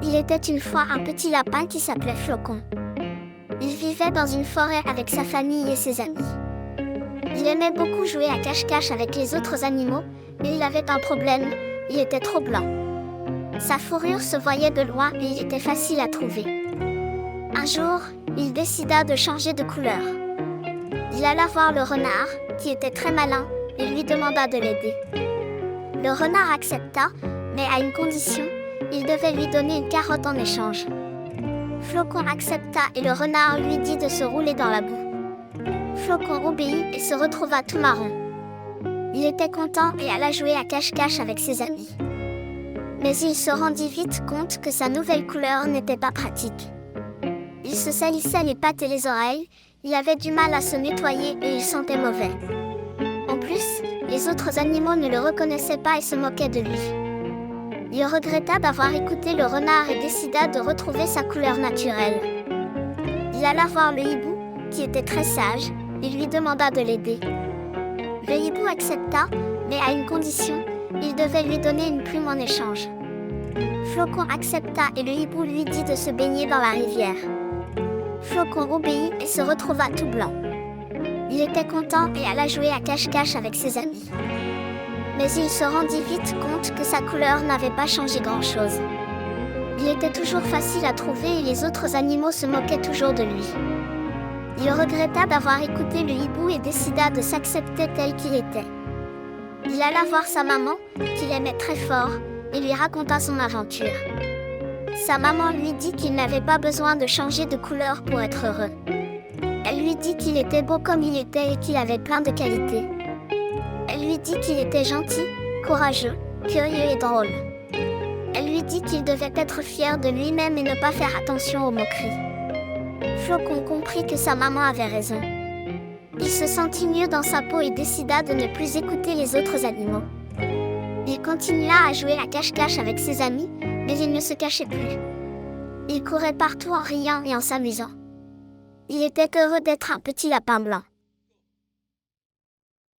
Il était une fois un petit lapin qui s'appelait Flocon. Il vivait dans une forêt avec sa famille et ses amis. Il aimait beaucoup jouer à cache-cache avec les autres animaux, mais il avait un problème, il était trop blanc. Sa fourrure se voyait de loin et il était facile à trouver. Un jour, il décida de changer de couleur. Il alla voir le renard, qui était très malin, et lui demanda de l'aider. Le renard accepta, mais à une condition, il devait lui donner une carotte en échange. Flocon accepta et le renard lui dit de se rouler dans la boue. Flocon obéit et se retrouva tout marron. Il était content et alla jouer à cache-cache avec ses amis. Mais il se rendit vite compte que sa nouvelle couleur n'était pas pratique. Il se salissait les pattes et les oreilles, il avait du mal à se nettoyer et il sentait mauvais. En plus, les autres animaux ne le reconnaissaient pas et se moquaient de lui. Il regretta d'avoir écouté le renard et décida de retrouver sa couleur naturelle. Il alla voir le hibou, qui était très sage, et lui demanda de l'aider. Le hibou accepta, mais à une condition, il devait lui donner une plume en échange. Flocon accepta et le hibou lui dit de se baigner dans la rivière. Flocon obéit et se retrouva tout blanc. Il était content et alla jouer à cache-cache avec ses amis. Mais il se rendit vite compte que sa couleur n'avait pas changé grand-chose. Il était toujours facile à trouver et les autres animaux se moquaient toujours de lui. Il regretta d'avoir écouté le hibou et décida de s'accepter tel qu'il était. Il alla voir sa maman, qu'il aimait très fort, et lui raconta son aventure. Sa maman lui dit qu'il n'avait pas besoin de changer de couleur pour être heureux. Elle lui dit qu'il était beau comme il était et qu'il avait plein de qualités. Elle lui dit qu'il était gentil, courageux, curieux et drôle. Elle lui dit qu'il devait être fier de lui-même et ne pas faire attention aux moqueries. Flocon comprit que sa maman avait raison. Il se sentit mieux dans sa peau et décida de ne plus écouter les autres animaux. Il continua à jouer à cache-cache avec ses amis, mais il ne se cachait plus. Il courait partout en riant et en s'amusant. Il était heureux d'être un petit lapin blanc.